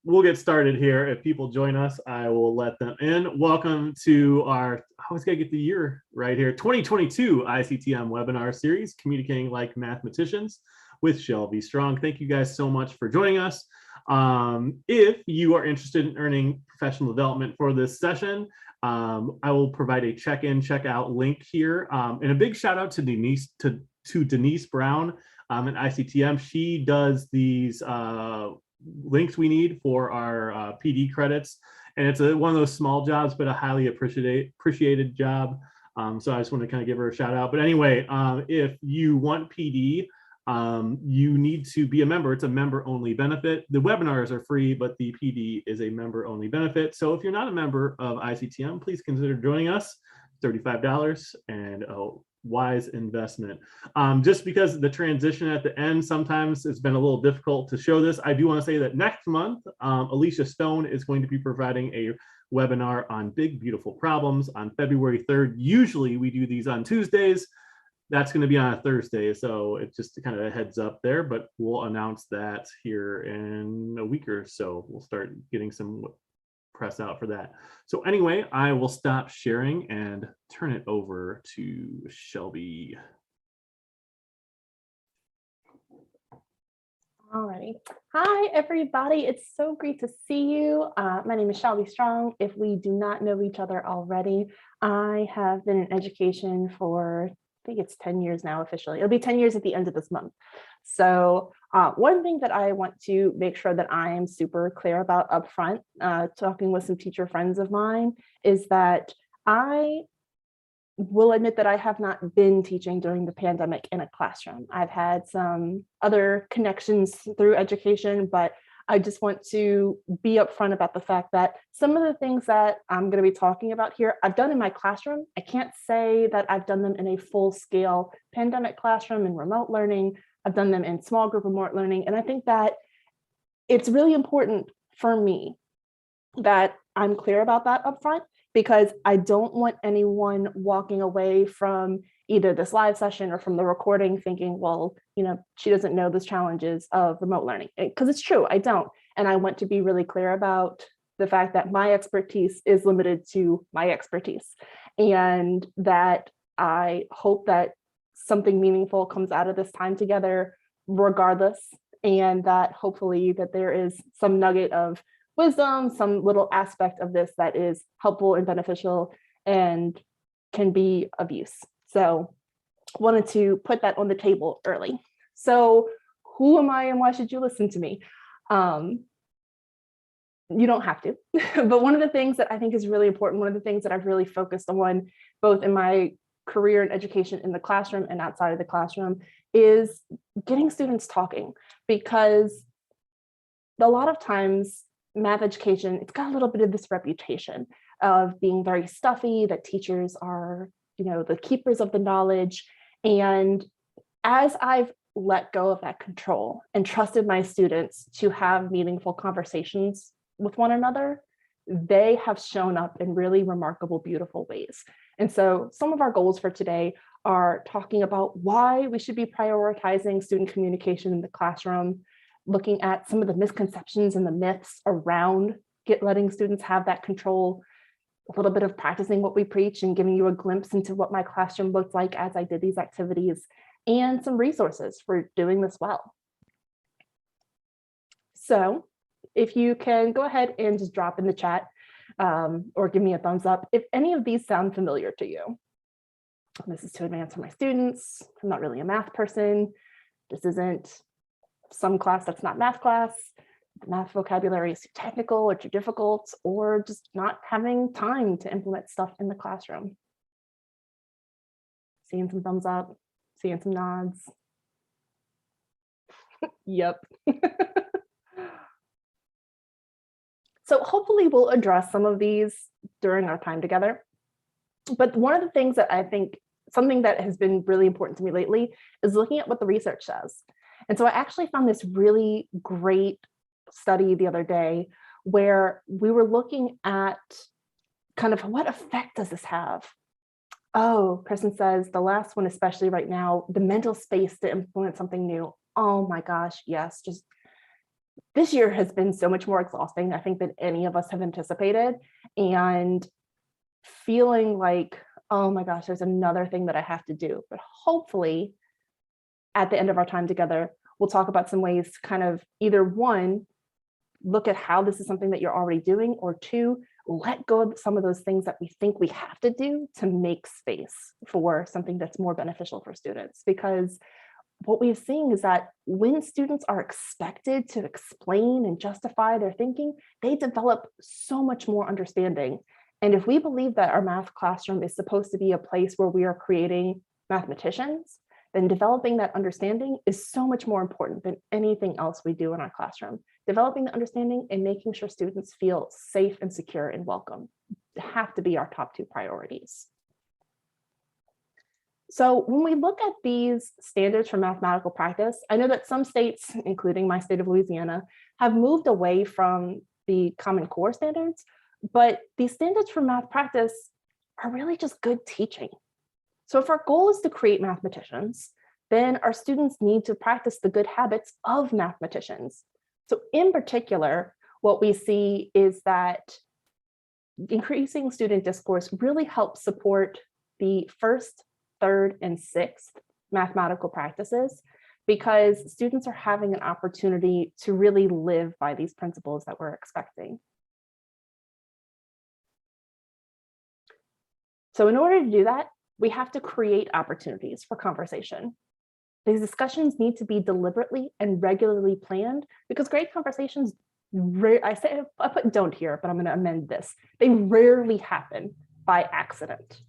we'll get started here. If people join us, I will let them in. Welcome to our, I always gotta get the year right here, 2022 ICTM webinar series, Communicating Like Mathematicians with Shelby Strong. Thank you guys so much for joining us. If you are interested in earning professional development for this session, I will provide a check-in, check-out link here. And a big shout out to Denise Brown at ICTM. She does these links we need for our PD credits. And it's one of those small jobs, but a highly appreciated job. So I just want to kind of give her a shout out. But anyway, if you want PD, you need to be a member. It's a member only benefit. The webinars are free, but the PD is a member only benefit. So if you're not a member of ICTM, please consider joining us. $35 and a wise investment. Just because the transition at the end, sometimes it's been a little difficult to show this. I do want to say that next month, Alicia Stone is going to be providing a webinar on big, beautiful problems on February 3rd. Usually we do these on Tuesdays. That's going to be on a Thursday, so it's just kind of a heads up there, but we'll announce that here in a week or so. We'll start getting some press out for that. So anyway, I will stop sharing and turn it over to Shelby. Alrighty. Hi, everybody. It's so great to see you. My name is Shelby Strong. If we do not know each other already, I have been in education for, I think it's 10 years now officially. It'll be 10 years at the end of this month. So one thing that I want to make sure that I am super clear about upfront, talking with some teacher friends of mine, is that I will admit that I have not been teaching during the pandemic in a classroom. I've had some other connections through education, but I just want to be upfront about the fact that some of the things that I'm going to be talking about here, I've done in my classroom. I can't say that I've done them in a full-scale pandemic classroom and remote learning. I've done them in small group remote learning. And I think that it's really important for me that I'm clear about that upfront, because I don't want anyone walking away from either this live session or from the recording thinking, well, you know, she doesn't know the challenges of remote learning, because it's true, I don't. And I want to be really clear about the fact that my expertise is limited to my expertise, and that I hope that something meaningful comes out of this time together regardless, and that hopefully that there is some nugget of wisdom, some little aspect of this that is helpful and beneficial and can be of use. So wanted to put that on the table early. So who am I and why should you listen to me? You don't have to, but one of the things that I think is really important, one of the things that I've really focused on both in my career in education in the classroom and outside of the classroom is getting students talking, because a lot of times math education, it's got a little bit of this reputation of being very stuffy, that teachers are, you know, the keepers of the knowledge. And as I've let go of that control and trusted my students to have meaningful conversations with one another, they have shown up in really remarkable, beautiful ways. And so some of our goals for today are talking about why we should be prioritizing student communication in the classroom, looking at some of the misconceptions and the myths around letting students have that control, a little bit of practicing what we preach and giving you a glimpse into what my classroom looked like as I did these activities, and some resources for doing this well. So if you can go ahead and just drop in the chat or give me a thumbs up if any of these sound familiar to you. This is too advanced for my students. I'm not really a math person. This isn't some class that's not math class. The math vocabulary is too technical or too difficult, or just not having time to implement stuff in the classroom. Seeing some thumbs up, seeing some nods. Yep. So hopefully we'll address some of these during our time together. But one of the things that I think, something that has been really important to me lately, is looking at what the research says. And so I actually found this really great study the other day where we were looking at kind of what effect does this have? Oh, Kristen says the last one, especially right now, the mental space to implement something new. Oh my gosh, yes, just this year has been so much more exhausting, I think, than any of us have anticipated. And feeling like, oh my gosh, there's another thing that I have to do. But hopefully at the end of our time together, we'll talk about some ways to kind of either one, look at how this is something that you're already doing, or two, let go of some of those things that we think we have to do to make space for something that's more beneficial for students. Because what we've seen is that when students are expected to explain and justify their thinking, they develop so much more understanding. And if we believe that our math classroom is supposed to be a place where we are creating mathematicians, then developing that understanding is so much more important than anything else we do in our classroom. Developing the understanding and making sure students feel safe and secure and welcome have to be our top two priorities. So when we look at these standards for mathematical practice, I know that some states, including my state of Louisiana, have moved away from the Common Core standards, but these standards for math practice are really just good teaching. So if our goal is to create mathematicians, then our students need to practice the good habits of mathematicians. So in particular, what we see is that increasing student discourse really helps support the first, third, and sixth mathematical practices, because students are having an opportunity to really live by these principles that we're expecting. So in order to do that, we have to create opportunities for conversation. These discussions need to be deliberately and regularly planned, because great conversations, I put don't here, but I'm going to amend this. They rarely happen by accident.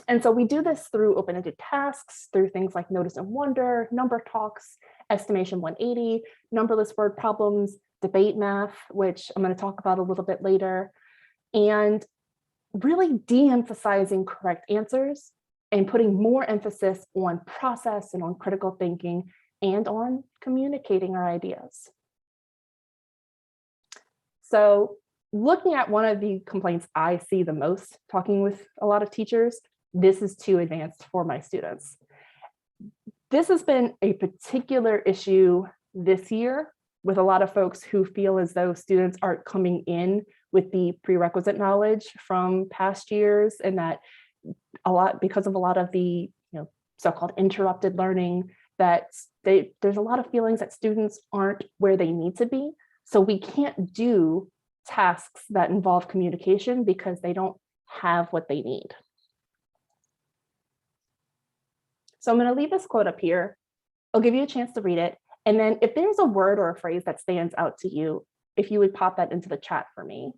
And so we do this through open-ended tasks, through things like notice and wonder, number talks, estimation 180, numberless word problems, debate math, which I'm going to talk about a little bit later, and really de-emphasizing correct answers and putting more emphasis on process and on critical thinking and on communicating our ideas. So looking at one of the complaints I see the most, talking with a lot of teachers, this is too advanced for my students. This has been a particular issue this year with a lot of folks who feel as though students aren't coming in with the prerequisite knowledge from past years, and that because of a lot of the so-called interrupted learning, that there's a lot of feelings that students aren't where they need to be. So we can't do tasks that involve communication because they don't have what they need. So I'm going to leave this quote up here. I'll give you a chance to read it. And then if there's a word or a phrase that stands out to you, if you would pop that into the chat for me.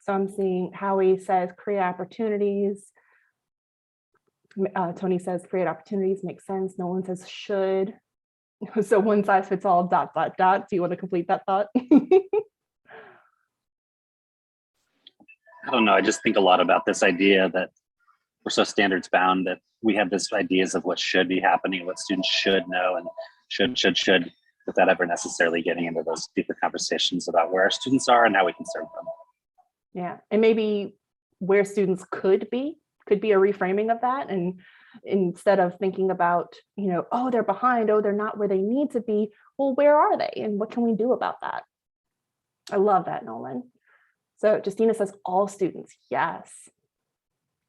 So I'm seeing Howie says create opportunities. Tony says create opportunities makes sense. Nolan says should. So one size fits all, ... Do you want to complete that thought? I don't know. I just think a lot about this idea that we're so standards bound that we have this ideas of what should be happening, what students should know, and should, without ever necessarily getting into those deeper conversations about where our students are and how we can serve them. Yeah, and maybe where students could be a reframing of that. And instead of thinking about, oh, they're behind, oh, they're not where they need to be, well, where are they? And what can we do about that? I love that, Nolan. So Justina says all students. Yes,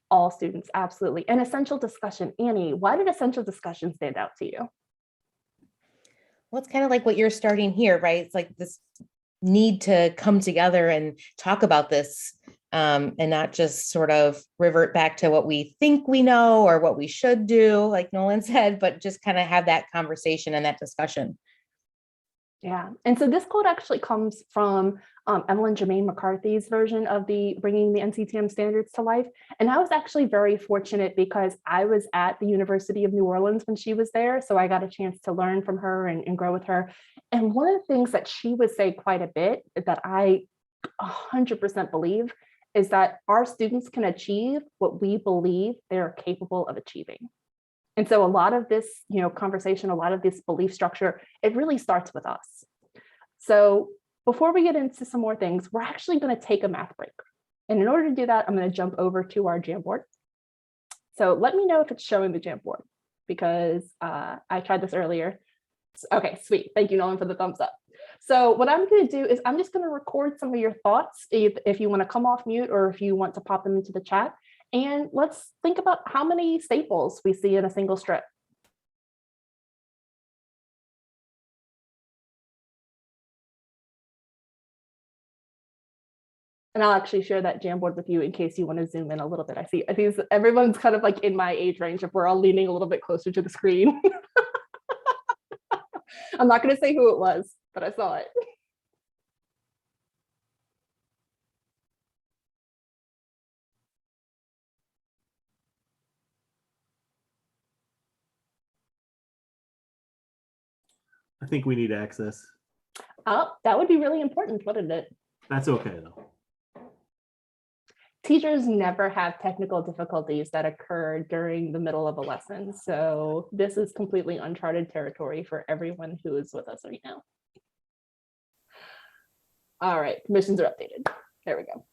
all students, absolutely. And essential discussion. Annie, why did essential discussion stand out to you? Well, it's kind of like what you're starting here, right? It's like this need to come together and talk about this, and not just sort of revert back to what we think we know or what we should do, like Nolan said, but just kind of have that conversation and that discussion. Yeah, and so this quote actually comes from Evelyn Jermaine McCarthy's version of the Bringing the NCTM Standards to Life. And I was actually very fortunate because I was at the University of New Orleans when she was there. So I got a chance to learn from her and grow with her. And one of the things that she would say quite a bit that I 100% believe is that our students can achieve what we believe they are capable of achieving. And so a lot of this, conversation, a lot of this belief structure, it really starts with us. So before we get into some more things, we're actually going to take a math break. And in order to do that, I'm going to jump over to our Jamboard. So let me know if it's showing the Jamboard, because I tried this earlier. Okay, sweet. Thank you, Nolan, for the thumbs up. So what I'm going to do is I'm just going to record some of your thoughts if you want to come off mute or if you want to pop them into the chat. And let's think about how many staples we see in a single strip. And I'll actually share that Jamboard with you in case you want to zoom in a little bit. I think everyone's kind of like in my age range if we're all leaning a little bit closer to the screen. I'm not going to say who it was, but I saw it. I think we need access. Oh, that would be really important, wouldn't it? That's okay, though. Teachers never have technical difficulties that occur during the middle of a lesson. So this is completely uncharted territory for everyone who is with us right now. All right, permissions are updated. There we go.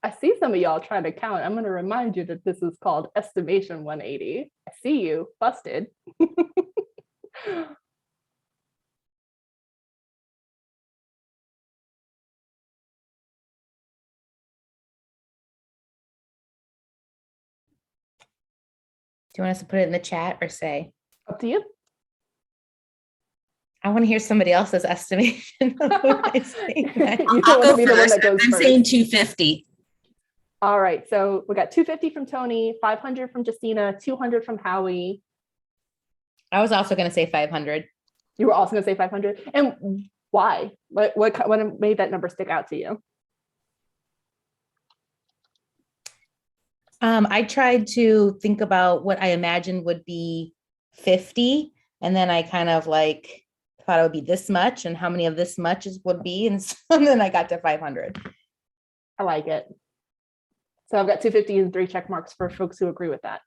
I see some of y'all trying to count. I'm going to remind you that this is called estimation 180. I see you, busted. Do you want us to put it in the chat or say? Up to you. I want to hear somebody else's estimation. You don't I'll want go to be the one first. that goes I'm first. saying 250. All right, so we got 250 from Tony, 500 from Justina, 200 from Howie. I was also going to say 500. You were also going to say 500. And why? What made that number stick out to you? I tried to think about what I imagined would be 50. And then I kind of like thought it would be this much and how many of this much would be. And so then I got to 500. I like it. So I've got 250 and 3 check marks for folks who agree with that.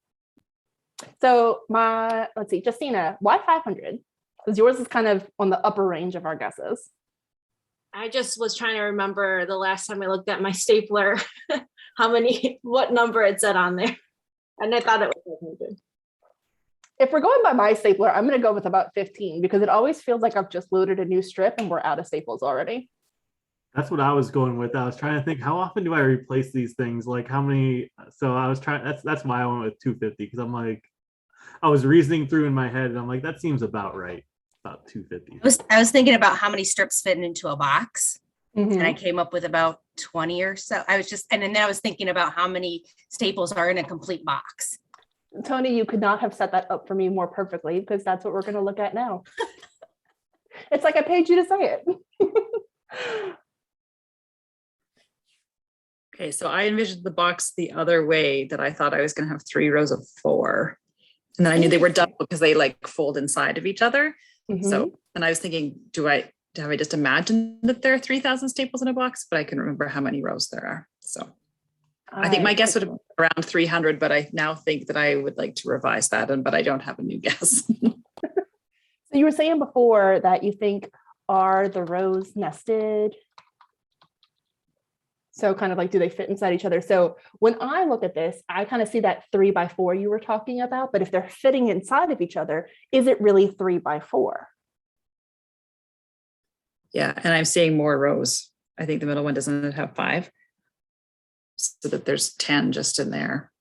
So let's see, Justina, why 500? Because yours is kind of on the upper range of our guesses. I just was trying to remember the last time I looked at my stapler, what number it said on there. And I thought it was 500. If we're going by my stapler, I'm going to go with about 15 because it always feels like I've just loaded a new strip and we're out of staples already. That's what I was going with. I was trying to think, how often do I replace these things? Like how many? So I was trying, that's why I went with 250, because I'm like, I was reasoning through in my head and I'm like, that seems about right. About 250. I was thinking about how many strips fit into a box. Mhm. And I came up with about 20 or so. And then I was thinking about how many staples are in a complete box. Tony, you could not have set that up for me more perfectly because that's what we're going to look at now. It's like I paid you to say it. Okay, so I envisioned the box the other way, that I thought I was going to have 3 rows of 4. And then I knew they were double because they like fold inside of each other. So, and I was thinking, have I just imagined that there are 3,000 staples in a box, but I can remember how many rows there are. So I think my guess would have been around 300, but I now think that I would like to revise that, but I don't have a new guess. So you were saying before that you think, are the rows nested? So kind of like, do they fit inside each other? So when I look at this, I kind of see that 3 by 4 you were talking about, but if they're fitting inside of each other, is it really 3 by 4? Yeah, and I'm seeing more rows. I think the middle one doesn't have 5. So that there's 10 just in there.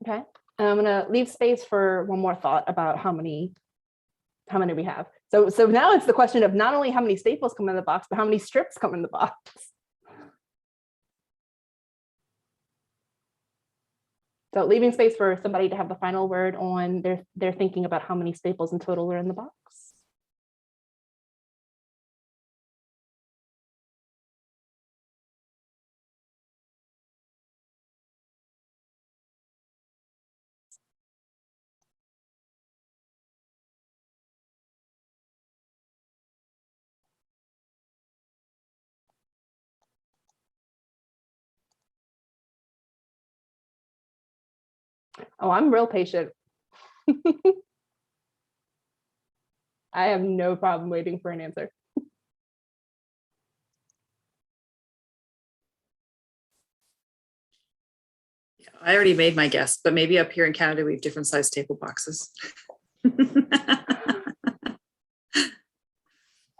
Okay. And I'm going to leave space for one more thought about how many we have. So now it's the question of not only how many staples come in the box, but how many strips come in the box. So leaving space for somebody to have the final word on their thinking about how many staples in total are in the box. Oh, I'm real patient. I have no problem waiting for an answer. I already made my guess, but maybe up here in Canada, we have different size staple boxes.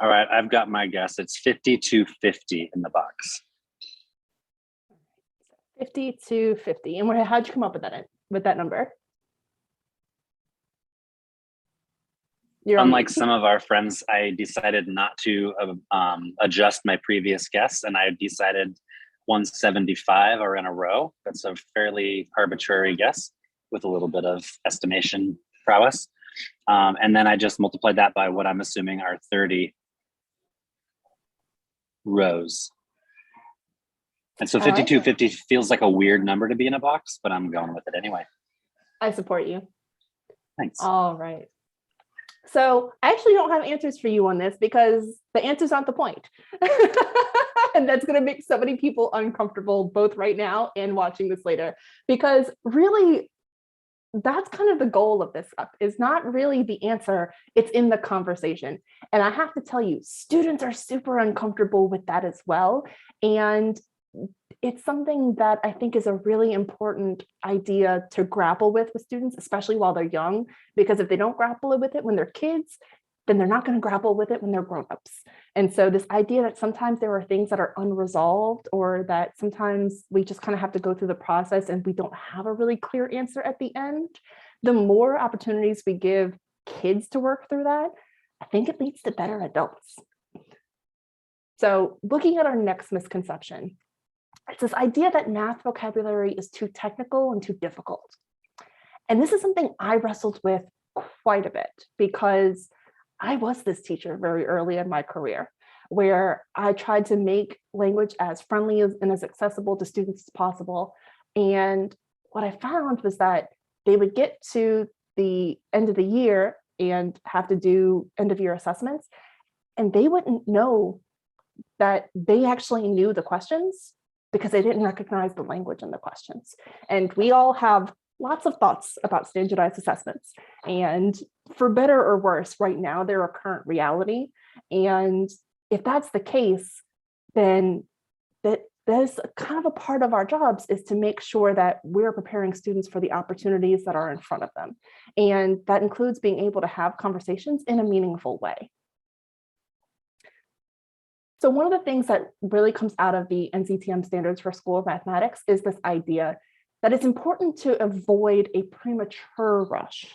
All right, I've got my guess. It's 50 to 50 in the box. 50 to 50. And how'd you come up with that number? Unlike some of our friends, I decided not to adjust my previous guess, and I decided 175 are in a row. That's a fairly arbitrary guess with a little bit of estimation prowess. And then I just multiplied that by what I'm assuming are 30 rows. And so 5250 feels like a weird number to be in a box, but I'm going with it anyway. I support you. Thanks. All right. So I actually don't have answers for you on this because the answers aren't the point. And that's going to make so many people uncomfortable both right now and watching this later, because really that's kind of the goal of this stuff, is not really the answer, it's in the conversation. And I have to tell you, students are super uncomfortable with that as well. And it's something that I think is a really important idea to grapple with students, especially while they're young, because if they don't grapple with it when they're kids, then they're not going to grapple with it when they're grown-ups. And so this idea that sometimes there are things that are unresolved, or that sometimes we just kind of have to go through the process and we don't have a really clear answer at the end, the more opportunities we give kids to work through that, I think it leads to better adults. So looking at our next misconception, it's this idea that math vocabulary is too technical and too difficult. And this is something I wrestled with quite a bit, because I was this teacher very early in my career, where I tried to make language as friendly and as accessible to students as possible. And what I found was that they would get to the end of the year and have to do end of year assessments, and they wouldn't know that they actually knew the questions because they didn't recognize the language in the questions. And we all have lots of thoughts about standardized assessments. And for better or worse, right now, they're a current reality. And if that's the case, then that is kind of a part of our jobs, is to make sure that we're preparing students for the opportunities that are in front of them. And that includes being able to have conversations in a meaningful way. So one of the things that really comes out of the NCTM standards for School of Mathematics is this idea that it's important to avoid a premature rush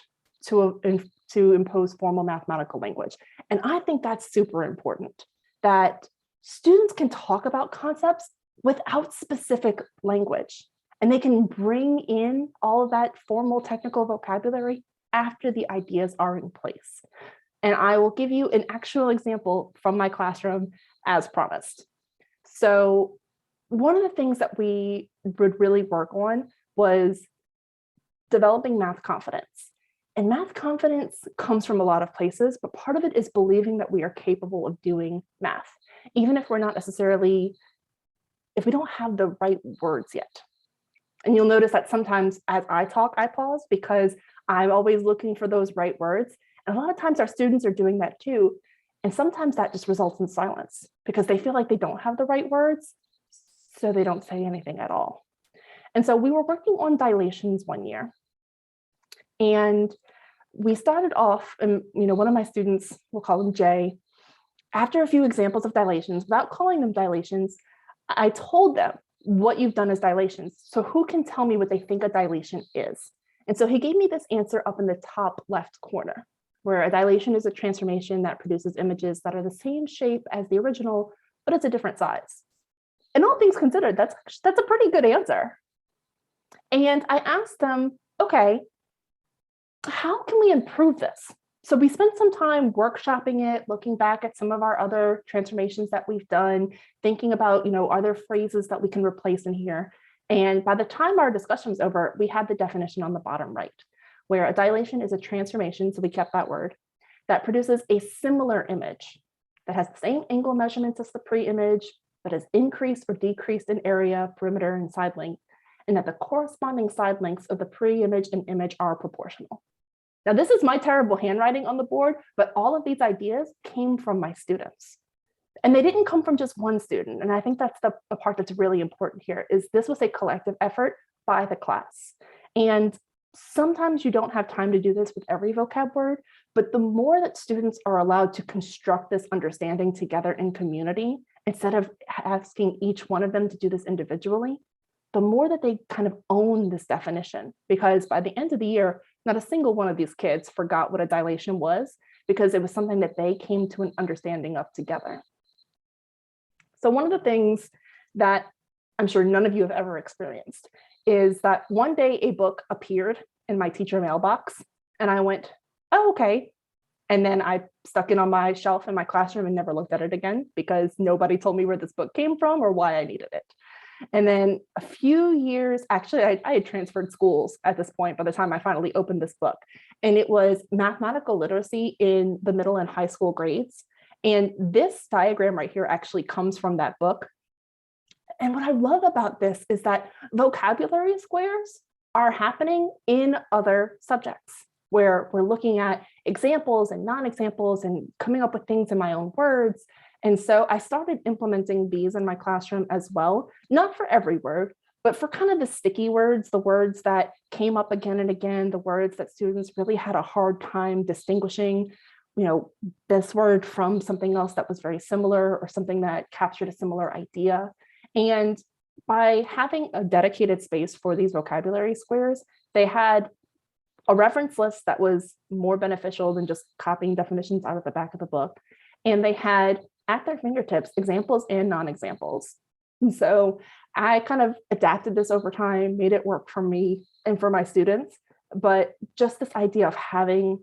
to impose formal mathematical language. And I think that's super important, that students can talk about concepts without specific language, and they can bring in all of that formal technical vocabulary after the ideas are in place. And I will give you an actual example from my classroom as promised. So one of the things that we would really work on was developing math confidence. And math confidence comes from a lot of places, but part of it is believing that we are capable of doing math, even if we're not necessarily, if we don't have the right words yet. And you'll notice that sometimes as I talk, I pause because I'm always looking for those right words. And a lot of times our students are doing that too. And sometimes that just results in silence because they feel like they don't have the right words, so they don't say anything at all. And so we were working on dilations one year. And we started off, and one of my students, we'll call him Jay, after a few examples of dilations, without calling them dilations, I told them what you've done as dilations. So who can tell me what they think a dilation is? And so he gave me this answer up in the top left corner, where a dilation is a transformation that produces images that are the same shape as the original, but it's a different size. And all things considered, that's a pretty good answer. And I asked them, okay, how can we improve this? So we spent some time workshopping it, looking back at some of our other transformations that we've done, thinking about, are there phrases that we can replace in here? And by the time our discussion was over, we had the definition on the bottom right, where a dilation is a transformation, so we kept that word, that produces a similar image that has the same angle measurements as the pre-image, but has increased or decreased in area, perimeter, and side length, and that the corresponding side lengths of the pre-image and image are proportional. Now, this is my terrible handwriting on the board, but all of these ideas came from my students. And they didn't come from just one student. And I think that's the part that's really important here, is this was a collective effort by the class. And sometimes you don't have time to do this with every vocab word, but the more that students are allowed to construct this understanding together in community, instead of asking each one of them to do this individually, the more that they kind of own this definition. Because by the end of the year, not a single one of these kids forgot what a dilation was, because it was something that they came to an understanding of together. So one of the things that I'm sure none of you have ever experienced is that one day a book appeared in my teacher mailbox and I went, oh, okay. And then I stuck it on my shelf in my classroom and never looked at it again because nobody told me where this book came from or why I needed it. And then a few years, actually, I had transferred schools at this point by the time I finally opened this book. And it was mathematical literacy in the middle and high school grades. And this diagram right here actually comes from that book. And what I love about this is that vocabulary squares are happening in other subjects, where we're looking at examples and non-examples and coming up with things in my own words. And so I started implementing these in my classroom as well, not for every word, but for kind of the sticky words, the words that came up again and again, the words that students really had a hard time distinguishing, this word from something else that was very similar or something that captured a similar idea. And by having a dedicated space for these vocabulary squares, they had a reference list that was more beneficial than just copying definitions out of the back of the book. And they had at their fingertips examples and non-examples. And so I kind of adapted this over time, made it work for me and for my students. But just this idea of having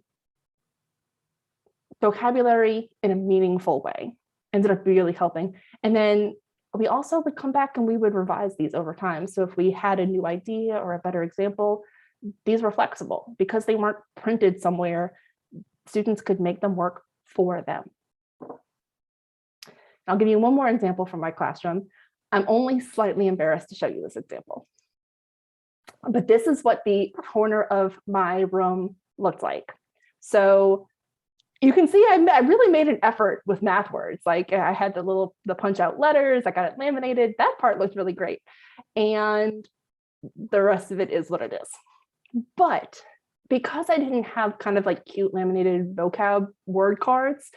vocabulary in a meaningful way ended up really helping. And then we also would come back and we would revise these over time. So if we had a new idea or a better example, these were flexible because they weren't printed somewhere. Students could make them work for them. I'll give you one more example from my classroom. I'm only slightly embarrassed to show you this example. But this is what the corner of my room looked like. So you can see I really made an effort with math words. Like I had the punch out letters, I got it laminated. That part looked really great. And the rest of it is what it is. But because I didn't have kind of like cute laminated vocab word cards,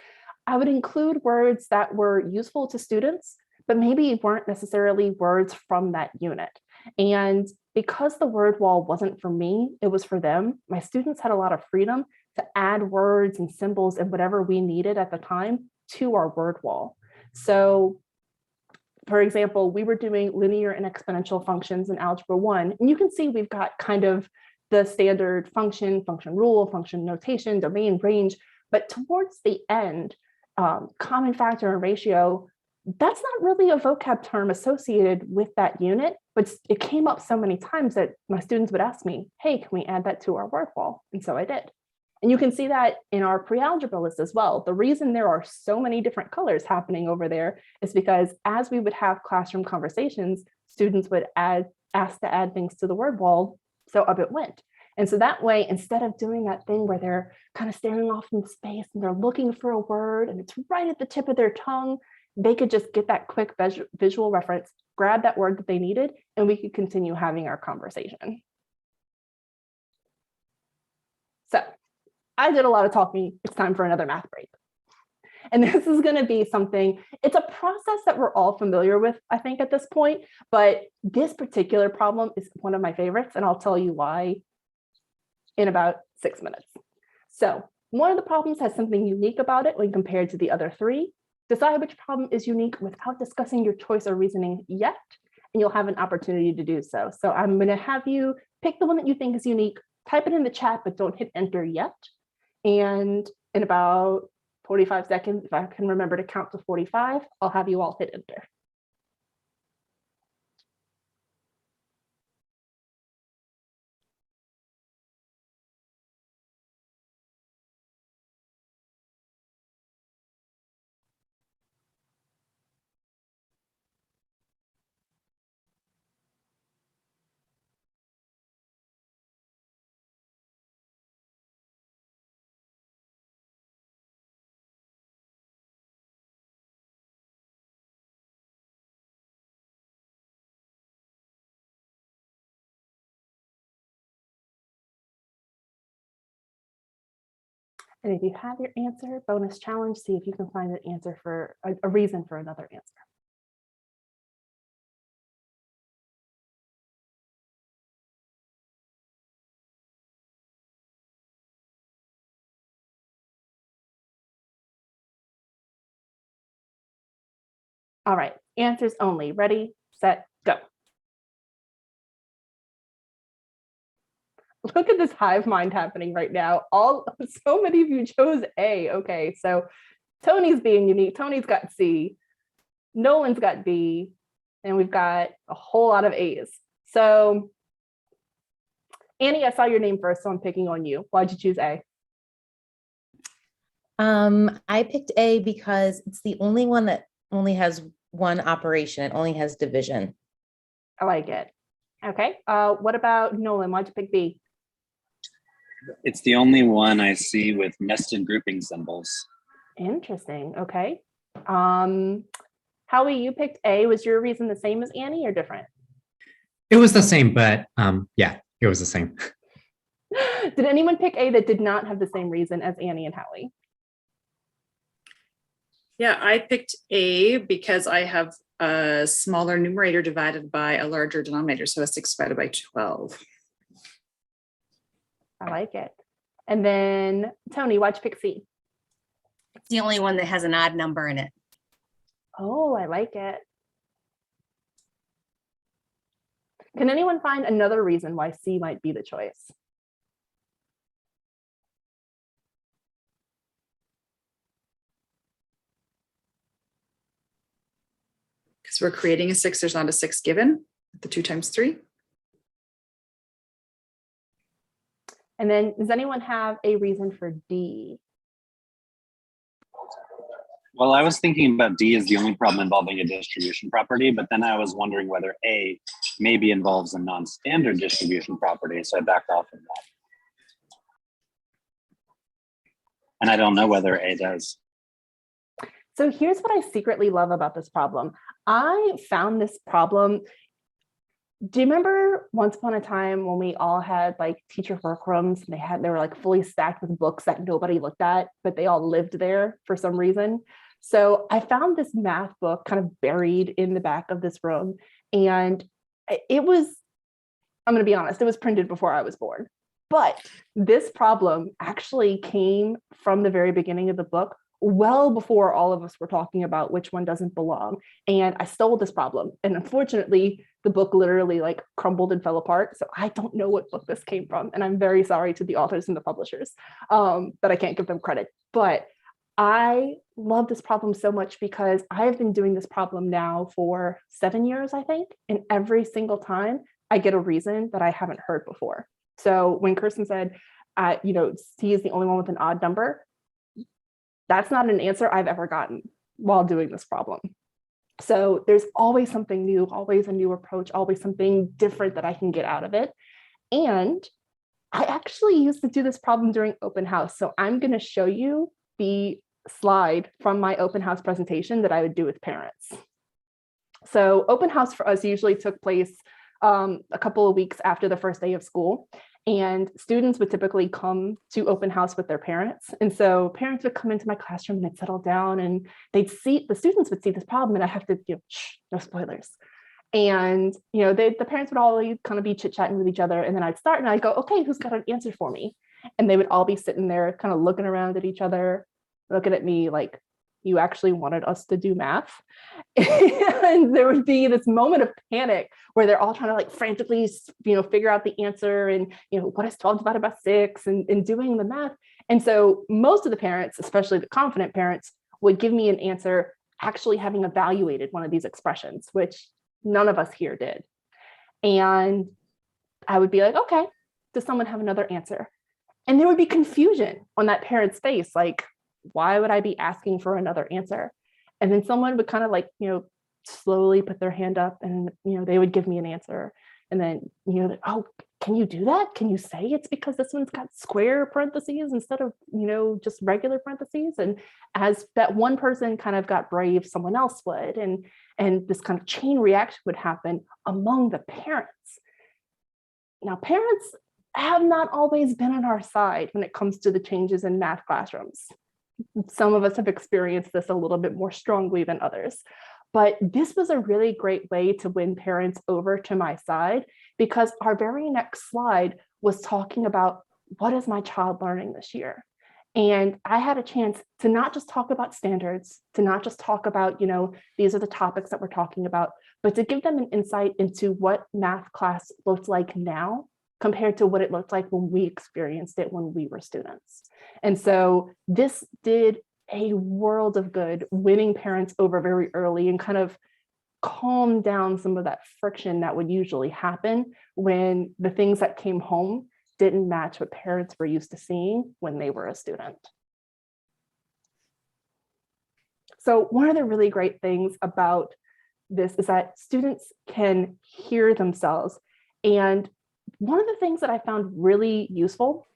I would include words that were useful to students, but maybe weren't necessarily words from that unit. And because the word wall wasn't for me, it was for them, my students had a lot of freedom to add words and symbols and whatever we needed at the time to our word wall. So for example, we were doing linear and exponential functions in Algebra 1, and you can see we've got kind of the standard function rule, function notation, domain, range, but towards the end, common factor and ratio, that's not really a vocab term associated with that unit, but it came up so many times that my students would ask me, hey, can we add that to our word wall? And so I did. And you can see that in our pre-algebra list as well. The reason there are so many different colors happening over there is because as we would have classroom conversations, students would ask to add things to the word wall, so up it went. And so that way, instead of doing that thing where they're kind of staring off in space and they're looking for a word and it's right at the tip of their tongue, they could just get that quick visual reference, grab that word that they needed, and we could continue having our conversation. So I did a lot of talking. It's time for another math break. And this is going to be something, it's a process that we're all familiar with, I think, at this point, but this particular problem is one of my favorites, and I'll tell you why in about 6 minutes. So one of the problems has something unique about it when compared to the other three. Decide which problem is unique without discussing your choice or reasoning yet. and you'll have an opportunity to do so. So I'm going to have you pick the one that you think is unique, type it in the chat, but don't hit enter yet. And in about 45 seconds, if I can remember to count to 45, I'll have you all hit enter. And if you have your answer, bonus challenge, see if you can find an answer for a reason for another answer. All right, answers only. Ready, set, go. Look at this hive mind happening right now. So many of you chose A. Okay, so Tony's being unique. Tony's got C. Nolan's got B. And we've got a whole lot of A's. So Annie, I saw your name first, so I'm picking on you. Why'd you choose A? I picked A because it's the only one that only has one operation. It only has division. I like it. Okay. What about Nolan? Why'd you pick B? It's the only one I see with nested grouping symbols. Interesting. Okay. Howie, you picked A. Was your reason the same as Annie or different? It was the same, but yeah, it was the same. Did anyone pick A that did not have the same reason as Annie and Howie? Yeah, I picked A because I have a smaller numerator divided by a larger denominator, so a 6 divided by 12. I like it. And then Tony, why'd you pick C? It's the only one that has an odd number in it. Oh, I like it. Can anyone find another reason why C might be the choice? Because we're creating a 6, there's not a 6 given, the 2 times 3. And then does anyone have a reason for D? Well, I was thinking about D as the only problem involving a distribution property, but then I was wondering whether A maybe involves a non-standard distribution property, so I backed off of that. And I don't know whether A does. So here's what I secretly love about this problem. I found this problem. Do you remember once upon a time when we all had like teacher workrooms and they were like fully stacked with books that nobody looked at, but they all lived there for some reason? So I found this math book kind of buried in the back of this room. And it was, I'm going to be honest, it was printed before I was born. But this problem actually came from the very beginning of the book, well before all of us were talking about which one doesn't belong. And I stole this problem. And unfortunately, the book literally like crumbled and fell apart. So I don't know what book this came from. And I'm very sorry to the authors and the publishers that I can't give them credit. But I love this problem so much because I have been doing this problem now for 7 years, I think. And every single time I get a reason that I haven't heard before. So when Kirsten said, C is the only one with an odd number, that's not an answer I've ever gotten while doing this problem. So there's always something new, always a new approach, always something different that I can get out of it. And I actually used to do this problem during open house. So I'm going to show you the slide from my open house presentation that I would do with parents. So open house for us usually took place a couple of weeks after the first day of school. And students would typically come to open house with their parents. And so parents would come into my classroom and they'd settle down and the students would see this problem and I have to, shh, no spoilers. And, the parents would always kind of be chit-chatting with each other. And then I'd start and I'd go, okay, who's got an answer for me? And they would all be sitting there kind of looking around at each other, looking at me like, you actually wanted us to do math. And there would be this moment of panic where they're all trying to like frantically, figure out the answer and, what is 12 divided by 6 and doing the math. And so most of the parents, especially the confident parents, would give me an answer actually having evaluated one of these expressions, which none of us here did. And I would be like, okay, does someone have another answer? And there would be confusion on that parent's face, like, why would I be asking for another answer? And then someone would kind of like, slowly put their hand up and, they would give me an answer. And then, oh, can you do that? Can you say it's because this one's got square parentheses instead of, just regular parentheses? And as that one person kind of got brave, someone else would. And this kind of chain reaction would happen among the parents. Now, parents have not always been on our side when it comes to the changes in math classrooms. Some of us have experienced this a little bit more strongly than others. But this was a really great way to win parents over to my side, because our very next slide was talking about what is my child learning this year? And I had a chance to not just talk about standards, to not just talk about, these are the topics that we're talking about, but to give them an insight into what math class looks like now compared to what it looked like when we experienced it when we were students. And so this did a world of good, winning parents over very early and kind of calm down some of that friction that would usually happen when the things that came home didn't match what parents were used to seeing when they were a student. So one of the really great things about this is that students can hear themselves. And one of the things that I found really useful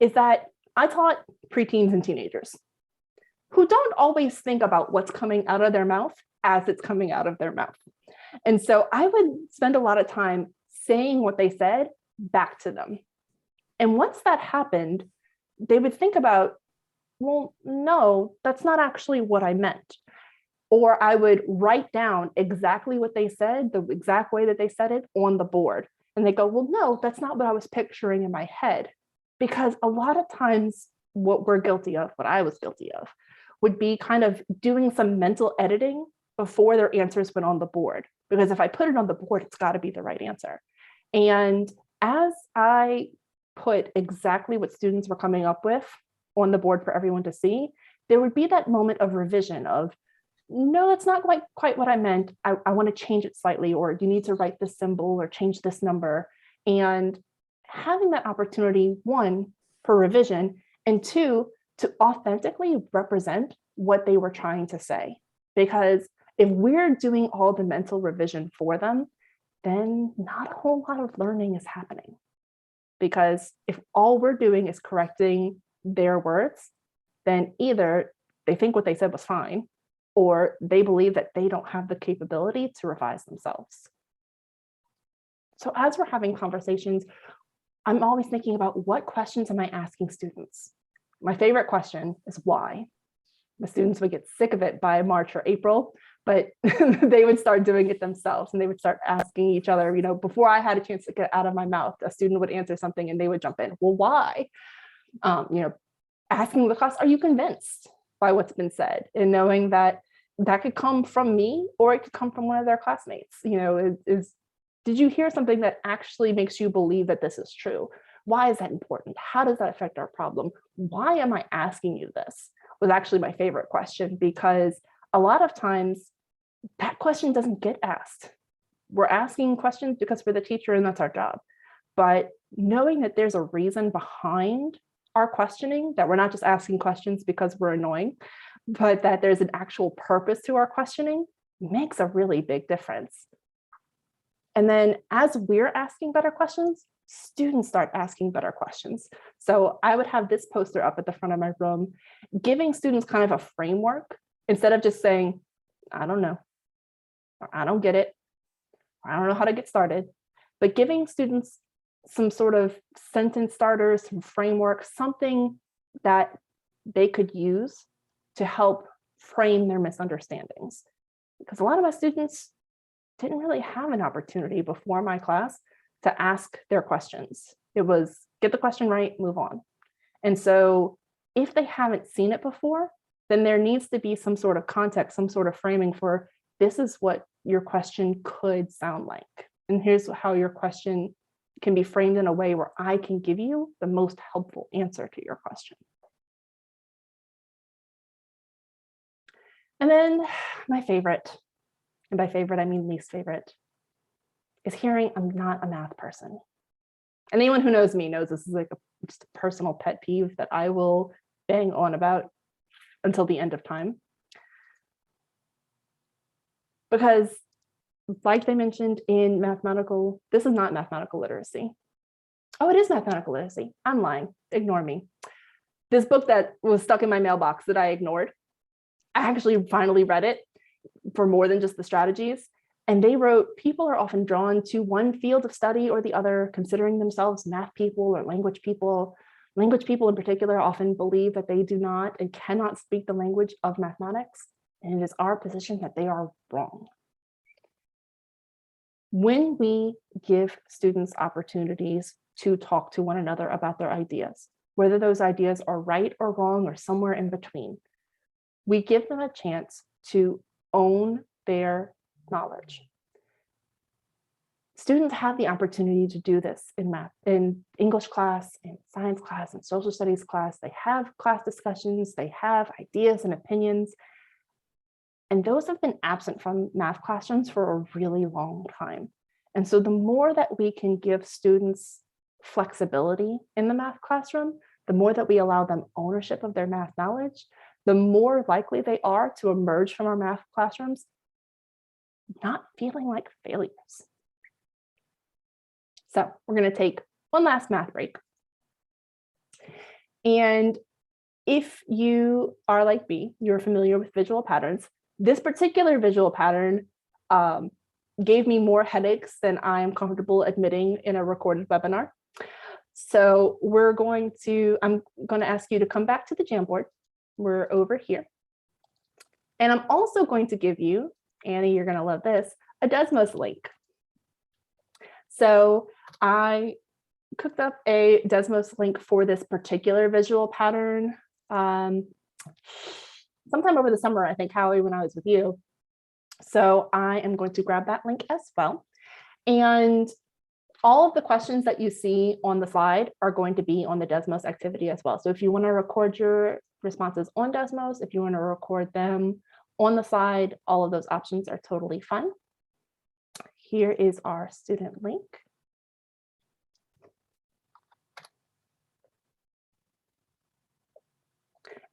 is that I taught preteens and teenagers who don't always think about what's coming out of their mouth as it's coming out of their mouth. And so I would spend a lot of time saying what they said back to them. And once that happened, they would think about, well, no, that's not actually what I meant. Or I would write down exactly what they said, the exact way that they said it on the board. And they go, well, no, that's not what I was picturing in my head. Because a lot of times what we're guilty of, what I was guilty of, would be kind of doing some mental editing before their answers went on the board. Because if I put it on the board, it's got to be the right answer. And as I put exactly what students were coming up with on the board for everyone to see, there would be that moment of revision of, no, that's not quite what I meant. I want to change it slightly, or you need to write this symbol or change this number. And having that opportunity, one, for revision, and two, to authentically represent what they were trying to say. Because if we're doing all the mental revision for them, then not a whole lot of learning is happening. Because if all we're doing is correcting their words, then either they think what they said was fine, or they believe that they don't have the capability to revise themselves. So as we're having conversations, I'm always thinking about what questions am I asking students? My favorite question is why. The students would get sick of it by March or April, but they would start doing it themselves, and they would start asking each other, before I had a chance to get out of my mouth, a student would answer something and they would jump in. Well, why? Asking the class, are you convinced by what's been said? And knowing that that could come from me, or it could come from one of their classmates. Did you hear something that actually makes you believe that this is true? Why is that important? How does that affect our problem? Why am I asking you this? Was actually my favorite question, because a lot of times that question doesn't get asked. We're asking questions because we're the teacher and that's our job. But knowing that there's a reason behind our questioning, that we're not just asking questions because we're annoying, but that there's an actual purpose to our questioning, makes a really big difference. And then as we're asking better questions, students start asking better questions. So I would have this poster up at the front of my room, giving students kind of a framework, instead of just saying, I don't know, or I don't get it, or I don't know how to get started, but giving students some sort of sentence starters, some framework, something that they could use to help frame their misunderstandings. Because a lot of my students didn't really have an opportunity before my class to ask their questions. It was get the question right, move on. And so if they haven't seen it before, then there needs to be some sort of context, some sort of framing for this is what your question could sound like. And here's how your question can be framed in a way where I can give you the most helpful answer to your question. And then my favorite, and by favorite, I mean least favorite, is hearing I'm not a math person. Anyone who knows me knows this is like just a personal pet peeve that I will bang on about until the end of time. Because like they mentioned in mathematical, this is not mathematical literacy. Oh, it is mathematical literacy. I'm lying. Ignore me. This book that was stuck in my mailbox that I ignored, I actually finally read it for more than just the strategies. And they wrote, people are often drawn to one field of study or the other, considering themselves math people or language people. Language people in particular often believe that they do not and cannot speak the language of mathematics. And it is our position that they are wrong. When we give students opportunities to talk to one another about their ideas, whether those ideas are right or wrong or somewhere in between, we give them a chance to own their knowledge. Students have the opportunity to do this in math, in English class, in science class, in social studies class. They have class discussions, they have ideas and opinions. And those have been absent from math classrooms for a really long time. And so the more that we can give students flexibility in the math classroom, the more that we allow them ownership of their math knowledge, the more likely they are to emerge from our math classrooms not feeling like failures. So we're going to take one last math break. And if you are like me, you're familiar with visual patterns. This particular visual pattern gave me more headaches than I am comfortable admitting in a recorded webinar. So I'm going to ask you to come back to the Jamboard. We're over here. And I'm also going to give you, Annie, you're going to love this, a Desmos link. So I cooked up a Desmos link for this particular visual pattern sometime over the summer, I think, Howie, when I was with you. So I am going to grab that link as well. And all of the questions that you see on the slide are going to be on the Desmos activity as well. So if you want to record your responses on Desmos, if you want to record them on the slide, all of those options are totally fine. Here is our student link.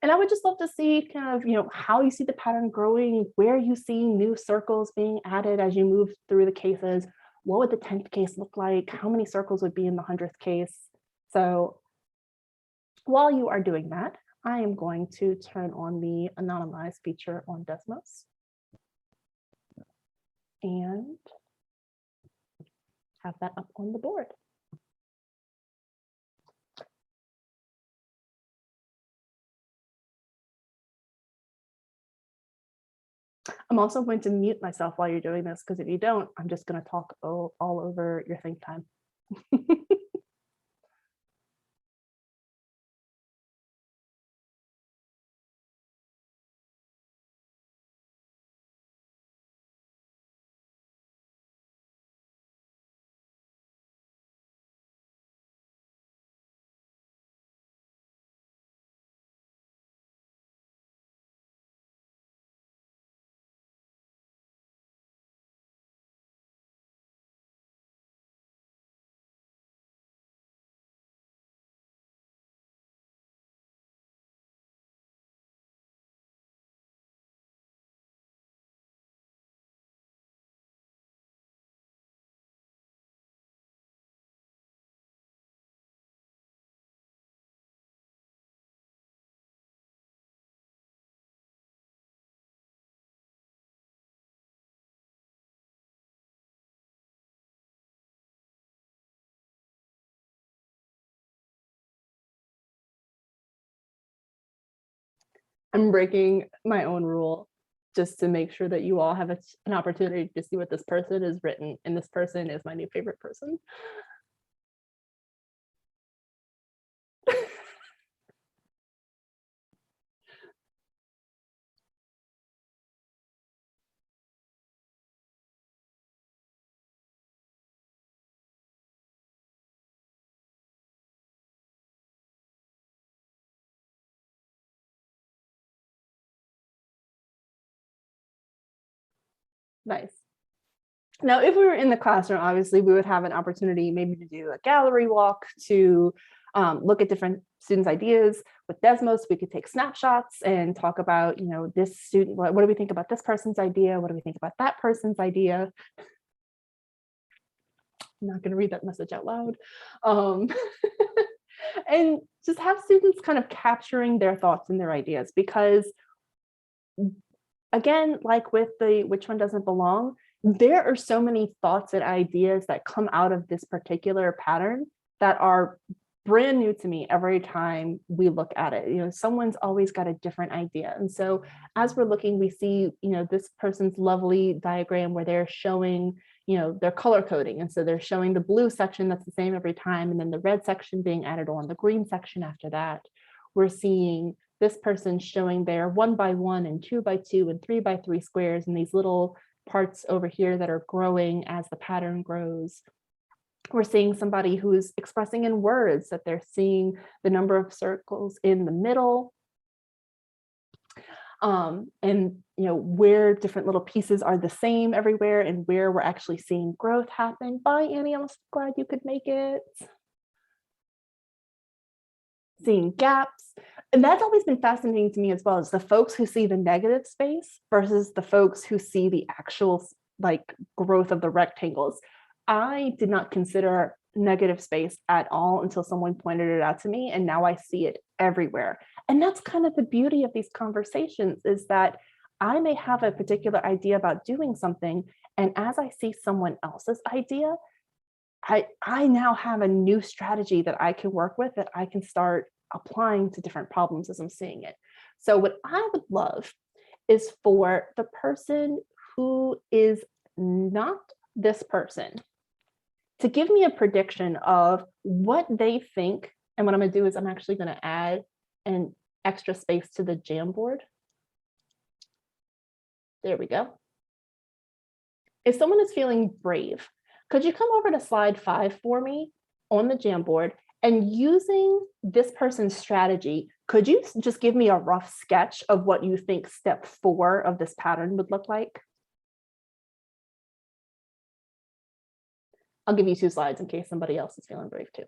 And I would just love to see kind of, how you see the pattern growing, where you see new circles being added as you move through the cases. What would the 10th case look like? How many circles would be in the 100th case? So while you are doing that, I am going to turn on the anonymized feature on Desmos and have that up on the board. I'm also going to mute myself while you're doing this, because if you don't, I'm just going to talk all over your think time. I'm breaking my own rule just to make sure that you all have an opportunity to see what this person has written. And this person is my new favorite person. Nice. Now, if we were in the classroom, obviously we would have an opportunity maybe to do a gallery walk, to look at different students' ideas. With Desmos, we could take snapshots and talk about, this student, what do we think about this person's idea? What do we think about that person's idea? I'm not going to read that message out loud. And just have students kind of capturing their thoughts and their ideas, because again, like with the which one doesn't belong, there are so many thoughts and ideas that come out of this particular pattern that are brand new to me every time we look at it. Someone's always got a different idea. And so as we're looking, we see, this person's lovely diagram where they're showing, their color coding. And so they're showing the blue section that's the same every time, and then the red section being added on, the green section after that. We're seeing this person showing their 1x1 and 2x2 and 3x3 squares, and these little parts over here that are growing as the pattern grows. We're seeing somebody who's expressing in words that they're seeing the number of circles in the middle, and where different little pieces are the same everywhere, and where we're actually seeing growth happen. Bye, Annie, I'm so glad you could make it. Seeing gaps. And that's always been fascinating to me as well, is the folks who see the negative space versus the folks who see the actual growth of the rectangles. I did not consider negative space at all until someone pointed it out to me, and now I see it everywhere. And that's kind of the beauty of these conversations, is that I may have a particular idea about doing something, and as I see someone else's idea, I now have a new strategy that I can work with, that I can start applying to different problems as I'm seeing it. So what I would love is for the person who is not this person to give me a prediction of what they think. And what I'm going to do is I'm actually going to add an extra space to the Jamboard. There we go. If someone is feeling brave, could you come over to slide 5 for me on the Jamboard, and using this person's strategy, could you just give me a rough sketch of what you think step 4 of this pattern would look like? I'll give you 2 slides in case somebody else is feeling brave too.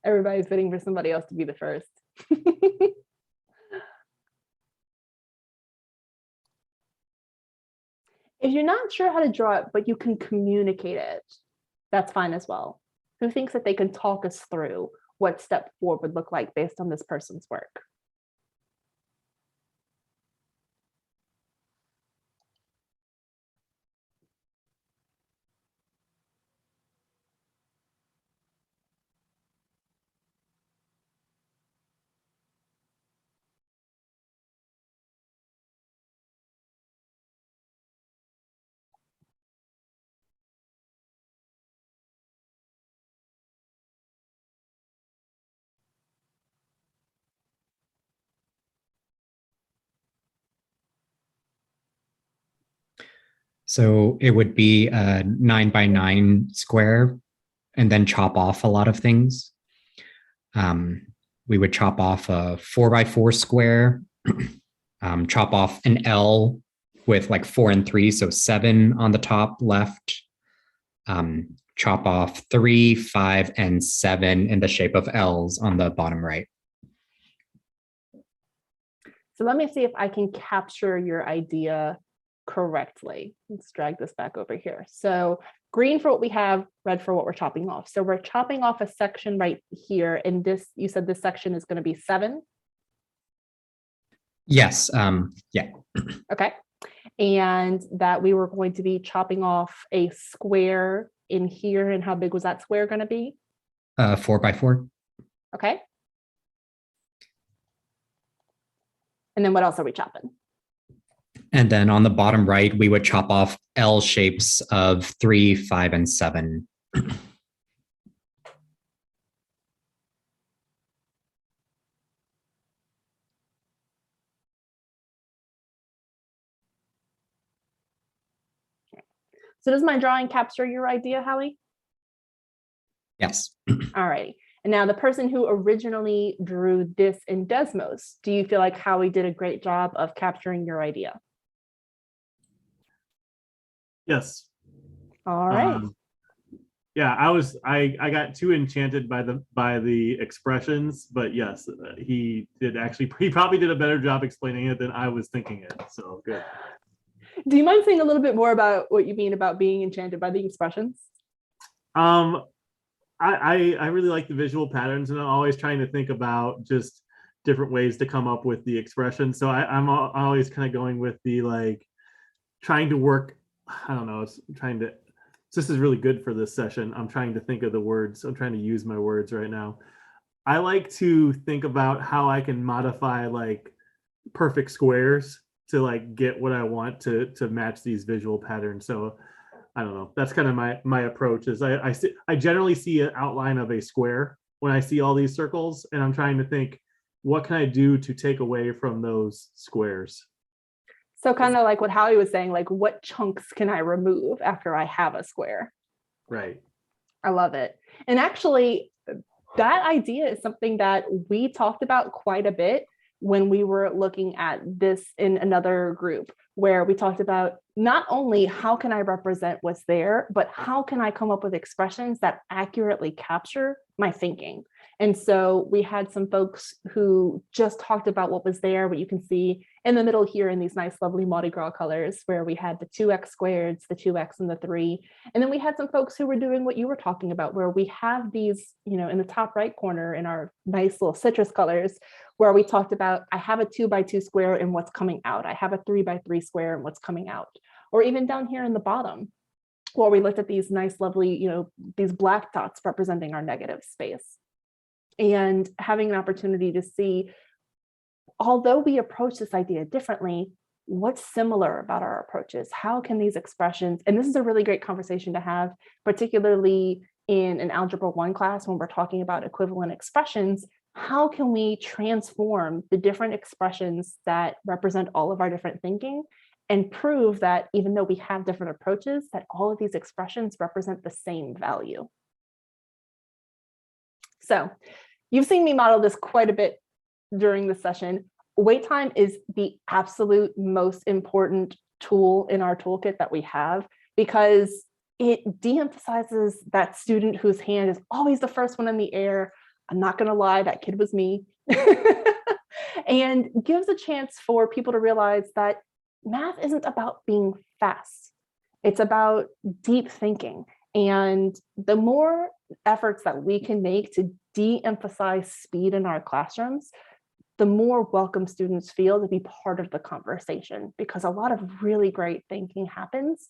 Everybody's waiting for somebody else to be the first. If you're not sure how to draw it, but you can communicate it, that's fine as well. Who thinks that they can talk us through what step 4 would look like based on this person's work? So it would be a 9x9 square, and then chop off a lot of things. We would chop off a 4x4 square, chop off an L with like 4 and 3, so 7 on the top left. Chop off 3, 5, and 7 in the shape of L's on the bottom right. So let me see if I can capture your idea correctly. Let's drag this back over here. So green for what we have, red for what we're chopping off. So we're chopping off a section right here. And this, you said this section is going to be 7? Yes. Yeah. Okay. and that we were going to be chopping off a square in here. And how big was that square going to be? 4x4. Okay. And then what else are we chopping? And then on the bottom right, we would chop off L shapes of 3, 5, and 7. So does my drawing capture your idea, Howie? Yes. All right. And now the person who originally drew this in Desmos, do you feel like Howie did a great job of capturing your idea? Yes. All right. Yeah, I got too enchanted by the expressions, but yes, he probably did a better job explaining it than I was thinking it. So good. Do you mind saying a little bit more about what you mean about being enchanted by the expressions? I really like the visual patterns, and I'm always trying to think about just different ways to come up with the expression. So I'm always kind of going with the like trying to work. I don't know. This is really good for this session. I'm trying to think of the words. I'm trying to use my words right now. I like to think about how I can modify like perfect squares to like get what I want to match these visual patterns. So I don't know. That's kind of my approach. Is I generally see an outline of a square when I see all these circles, and I'm trying to think, what can I do to take away from those squares? So kind of like what Howie was saying, like what chunks can I remove after I have a square? Right. I love it. And actually, that idea is something that we talked about quite a bit when we were looking at this in another group, where we talked about not only how can I represent what's there, but how can I come up with expressions that accurately capture my thinking. And so we had some folks who just talked about what was there, what you can see in the middle here in these nice, lovely Mardi Gras colors, where we had the 2x squareds, the 2x and the 3. And then we had some folks who were doing what you were talking about, where we have these, in the top right corner in our nice little citrus colors, where we talked about, I have a 2x2 square and what's coming out. I have a 3x3 square and what's coming out. Or even down here in the bottom, where we looked at these nice, lovely, these black dots representing our negative space. And having an opportunity to see, although we approach this idea differently, what's similar about our approaches? How can these expressions, and this is a really great conversation to have, particularly in an Algebra 1 class when we're talking about equivalent expressions, how can we transform the different expressions that represent all of our different thinking and prove that even though we have different approaches, that all of these expressions represent the same value? So you've seen me model this quite a bit during the session. Wait time is the absolute most important tool in our toolkit that we have, because it de-emphasizes that student whose hand is always the first one in the air. I'm not going to lie, that kid was me. And gives a chance for people to realize that math isn't about being fast. It's about deep thinking. And the more efforts that we can make to de-emphasize speed in our classrooms, the more welcome students feel to be part of the conversation, because a lot of really great thinking happens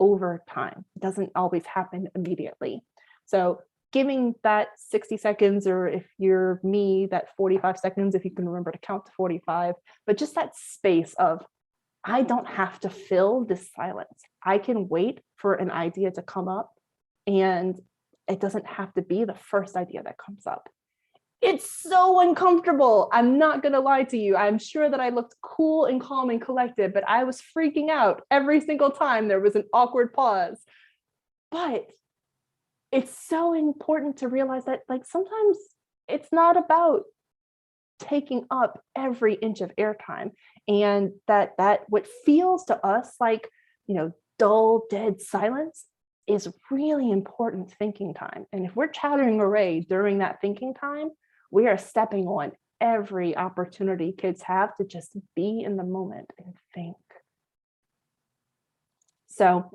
over time. It doesn't always happen immediately. So giving that 60 seconds, or if you're me, that 45 seconds, if you can remember to count to 45, but just that space of, I don't have to fill this silence. I can wait for an idea to come up, and it doesn't have to be the first idea that comes up. It's so uncomfortable. I'm not going to lie to you. I'm sure that I looked cool and calm and collected, but I was freaking out every single time there was an awkward pause. But it's so important to realize that, like, sometimes it's not about taking up every inch of airtime, and that what feels to us like, dull, dead silence is really important thinking time. And if we're chattering away during that thinking time, we are stepping on every opportunity kids have to just be in the moment and think. So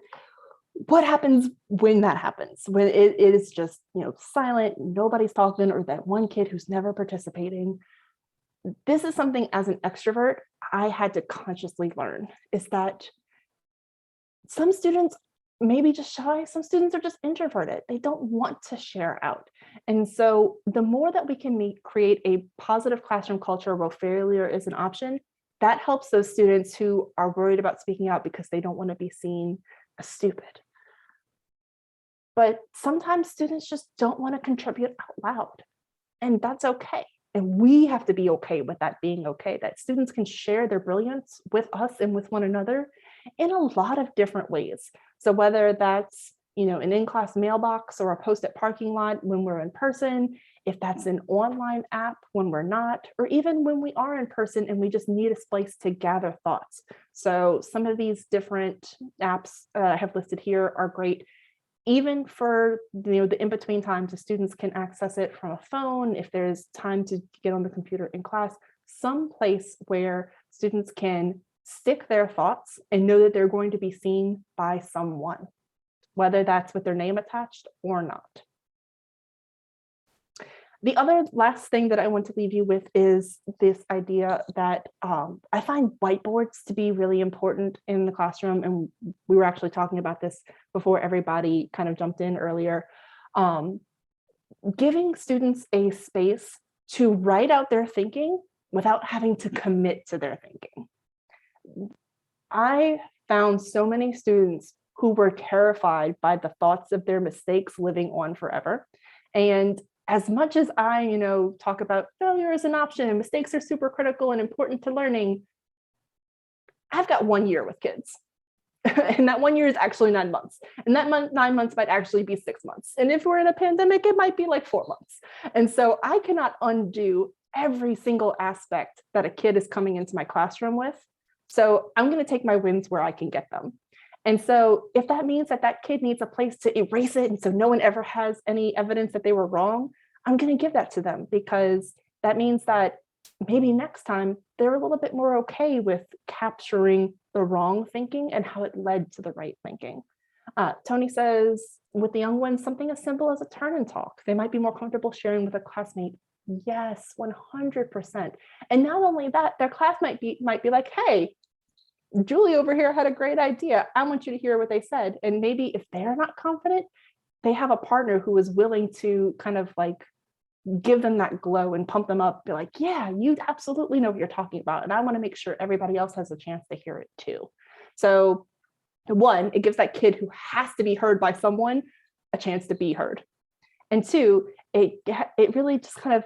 what happens when that happens? When it is just, silent, nobody's talking, or that one kid who's never participating? This is something as an extrovert I had to consciously learn, is that some students may be just shy, some students are just introverted. They don't want to share out. And so the more that we can create a positive classroom culture where failure is an option, that helps those students who are worried about speaking out because they don't want to be seen as stupid. But sometimes students just don't want to contribute out loud, and that's okay. And we have to be okay with that being okay, that students can share their brilliance with us and with one another in a lot of different ways. So whether that's, you know, an in-class mailbox or a post at parking lot when we're in person, if that's an online app when we're not, or even when we are in person and we just need a place to gather thoughts. So some of these different apps I have listed here are great. Even for, you know, the in-between times, the students can access it from a phone. If there's time to get on the computer in class, some place where students can stick their thoughts and know that they're going to be seen by someone, whether that's with their name attached or not. The other last thing that I want to leave you with is this idea that I find whiteboards to be really important in the classroom. And we were actually talking about this before everybody kind of jumped in earlier. Giving students a space to write out their thinking without having to commit to their thinking. I found so many students who were terrified by the thoughts of their mistakes living on forever. And as much as I, you know, talk about failure as an option and mistakes are super critical and important to learning, I've got 1 year with kids. And that 1 year is actually 9 months. And that 9 months might actually be 6 months. And if we're in a pandemic, it might be like 4 months. And so I cannot undo every single aspect that a kid is coming into my classroom with. So I'm going to take my wins where I can get them. And so if that means that that kid needs a place to erase it, and so no one ever has any evidence that they were wrong, I'm going to give that to them, because that means that maybe next time they're a little bit more okay with capturing the wrong thinking and how it led to the right thinking. Tony says, with the young ones, something as simple as a turn and talk. They might be more comfortable sharing with a classmate. Yes, 100%. And not only that, their class might be like, hey, Julie over here had a great idea. I want you to hear what they said. And maybe if they're not confident, they have a partner who is willing to kind of like give them that glow and pump them up, be like, yeah, you absolutely know what you're talking about. And I want to make sure everybody else has a chance to hear it too. So one, it gives that kid who has to be heard by someone a chance to be heard. And two, it really just kind of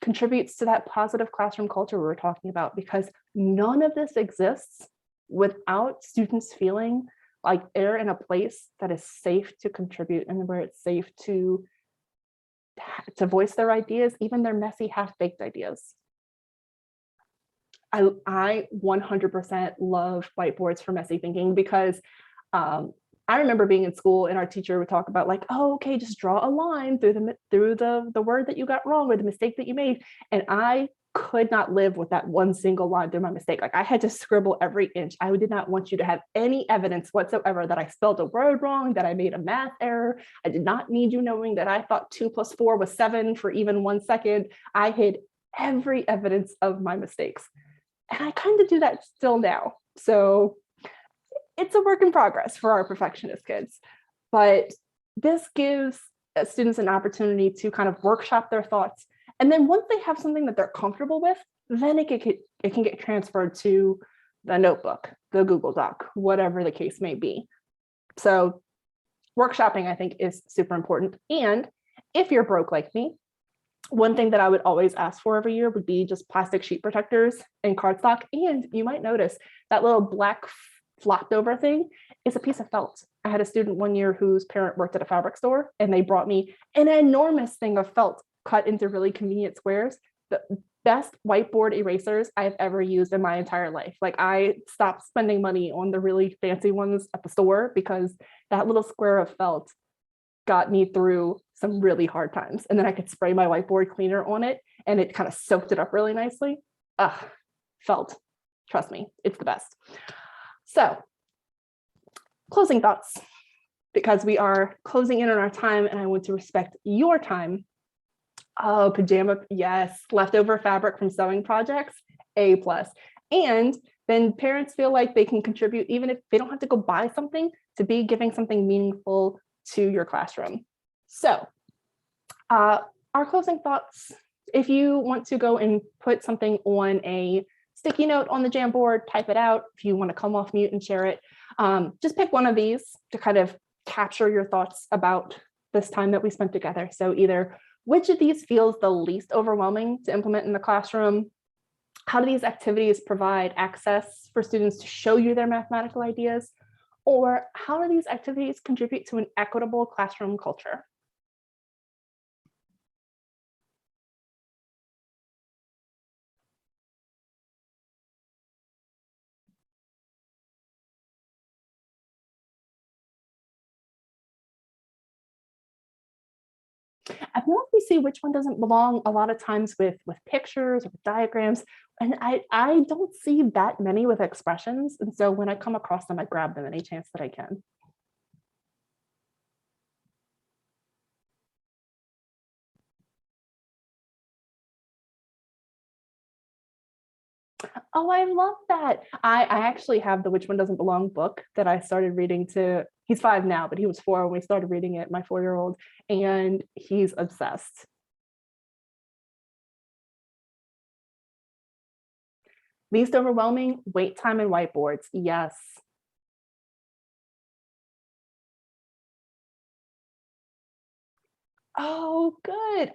contributes to that positive classroom culture we were talking about, because none of this exists without students feeling like they're in a place that is safe to contribute and where it's safe to voice their ideas, even their messy, half-baked ideas. I 100% love whiteboards for messy thinking, because I remember being in school and our teacher would talk about like, oh, okay, just draw a line through the word that you got wrong or the mistake that you made. And I could not live with that one single line through my mistake. Like I had to scribble every inch. I did not want you to have any evidence whatsoever that I spelled a word wrong, that I made a math error. I did not need you knowing that I thought 2 + 4 was 7 for even 1 second. I hid every evidence of my mistakes. And I kind of do that still now. So it's a work in progress for our perfectionist kids. But this gives students an opportunity to kind of workshop their thoughts. And then once they have something that they're comfortable with, then it can get transferred to the notebook, the Google Doc, whatever the case may be. So workshopping, I think, is super important. And if you're broke like me, one thing that I would always ask for every year would be just plastic sheet protectors and cardstock. And you might notice that little black flopped over thing is a piece of felt. I had a student one year whose parent worked at a fabric store, and they brought me an enormous thing of felt cut into really convenient squares. The best whiteboard erasers I've ever used in my entire life. Like I stopped spending money on the really fancy ones at the store because that little square of felt got me through some really hard times. And then I could spray my whiteboard cleaner on it and it kind of soaked it up really nicely. Felt, trust me, it's the best. So closing thoughts, because we are closing in on our time and I want to respect your time. Oh, pajama, yes. Leftover fabric from sewing projects, A+. And then parents feel like they can contribute, even if they don't have to go buy something, to be giving something meaningful to your classroom. So our closing thoughts, if you want to go and put something on a sticky note on the Jamboard, type it out. If you want to come off mute and share it, just pick one of these to kind of capture your thoughts about this time that we spent together. So either which of these feels the least overwhelming to implement in the classroom? How do these activities provide access for students to show you their mathematical ideas? Or how do these activities contribute to an equitable classroom culture? I feel like we see which one doesn't belong a lot of times with pictures or with diagrams. And I don't see that many with expressions. And so when I come across them, I grab them any chance that I can. Oh, I love that. I actually have the Which One Doesn't Belong book that I started reading to, he's 5 now, but he was 4 when we started reading it, my 4-year-old, and he's obsessed. Least overwhelming, wait time and whiteboards. Yes. Oh, good.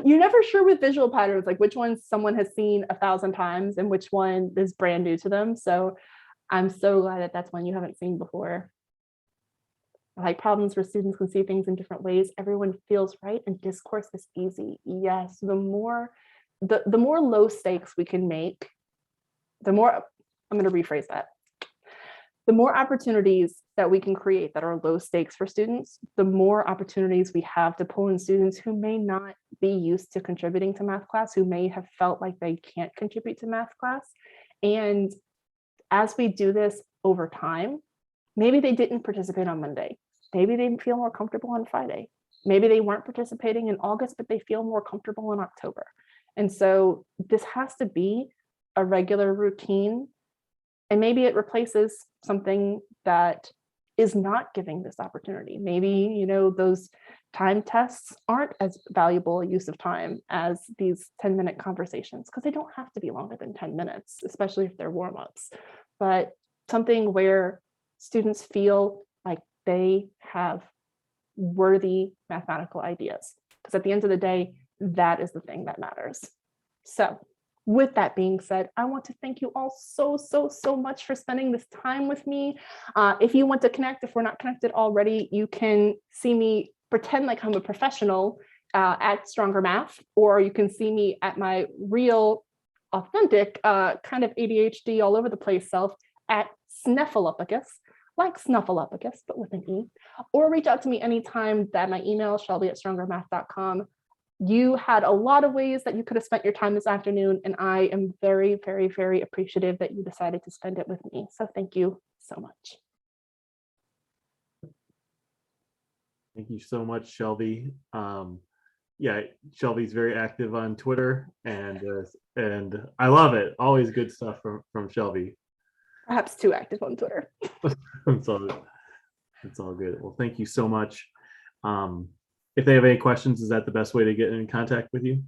You're never sure with visual patterns, like which one someone has seen 1,000 times and which one is brand new to them. So I'm so glad that that's one you haven't seen before. I like problems where students can see things in different ways. Everyone feels right and discourse is easy. Yes, the more low stakes we can make, the more, I'm going to rephrase that. The more opportunities that we can create that are low stakes for students, the more opportunities we have to pull in students who may not be used to contributing to math class, who may have felt like they can't contribute to math class. And as we do this over time, maybe they didn't participate on Monday. Maybe they feel more comfortable on Friday. Maybe they weren't participating in August, but they feel more comfortable in October. And so this has to be a regular routine. And maybe it replaces something that is not giving this opportunity. Maybe, those time tests aren't as valuable a use of time as these 10-minute conversations, because they don't have to be longer than 10 minutes, especially if they're warm-ups. But something where students feel like they have worthy mathematical ideas, because at the end of the day, that is the thing that matters. So with that being said, I want to thank you all so much for spending this time with me. If you want to connect, if we're not connected already, you can see me pretend like I'm a professional at Stronger Math, or you can see me at my real, authentic, kind of ADHD all over the place self at Snuffleupagus, like Snuffleupagus, but with an E, or reach out to me anytime. That my email, shelby@strongermath.com. You had a lot of ways that you could have spent your time this afternoon, and I am very, very, very appreciative that you decided to spend it with me. So thank you so much. Thank you so much, Shelby. Yeah, Shelby's very active on Twitter, and I love it. Always good stuff from Shelby. Perhaps too active on Twitter. It's all good. Well, thank you so much. If they have any questions, is that the best way to get in contact with you?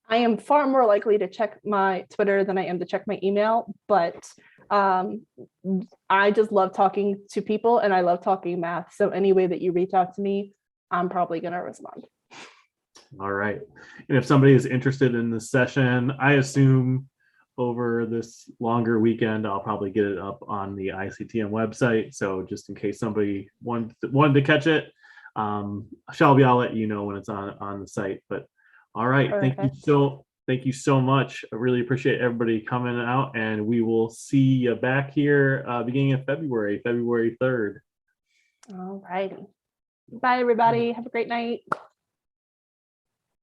I am far more likely to check my Twitter than I am to check my email, but I just love talking to people and I love talking math. So any way that you reach out to me, I'm probably going to respond. All right. And if somebody is interested in this session, I assume over this longer weekend, I'll probably get it up on the ICTM website. So just in case somebody wanted to catch it, Shelby, I'll let you know when it's on the site. But all right, Perfect. thank you so much. I really appreciate everybody coming out, and we will see you back here beginning of February 3rd. All righty. Bye, everybody. Have a great night.